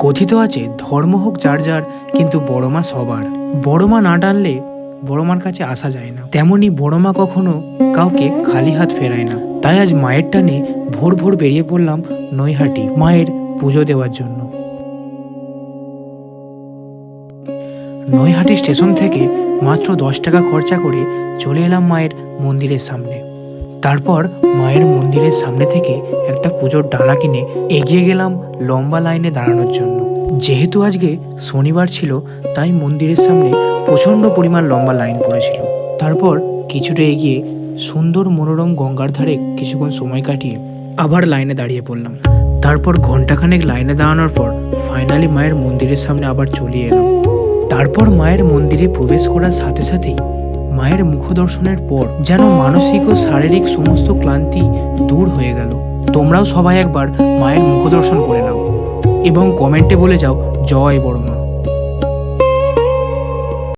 কথিত আছে ধর্ম হোক যার যার, কিন্তু বড় মা সবার। বড় মা না টানলে বড় মার কাছে আসা যায় না। তেমনি বড় মা কখনো কাউকে খালি হাত ফেরায় না। তাই আজ মায়ের টানে ভোর ভোর বেরিয়ে পড়লাম নৈহাটি মায়ের পুজো দেওয়ার জন্য। নৈহাটি স্টেশন থেকে মাত্র 10 টাকা খরচা করে চলে এলাম মায়ের মন্দিরের সামনে। তারপর মায়ের মন্দিরের সামনে থেকে একটা পুজোর ডালা কিনে এগিয়ে গেলাম লম্বা লাইনে দাঁড়ানোর জন্য। যেহেতু আজকে শনিবার ছিল, তাই মন্দিরের সামনে প্রচণ্ড পরিমাণ লম্বা লাইন পড়েছিল। তারপর কিছুটা এগিয়ে সুন্দর মনোরম গঙ্গার ধারে কিছুক্ষণ সময় কাটিয়ে আবার লাইনে দাঁড়িয়ে পড়লাম। তারপর ঘন্টাখানেক লাইনে দাঁড়ানোর পর ফাইনালি মায়ের মন্দিরের সামনে আবার চলে এলাম। তারপর মায়ের মন্দিরে প্রবেশ করার সাথে সাথেই মায়ের মুখ দর্শনের পর যেন মানসিক ও শারীরিক সমস্ত ক্লান্তি দূর হয়ে গেল। তোমরাও সবাই একবার মায়ের মুখ দর্শন করে নাও এবং কমেন্টে বলে যাও জয় বড় মা।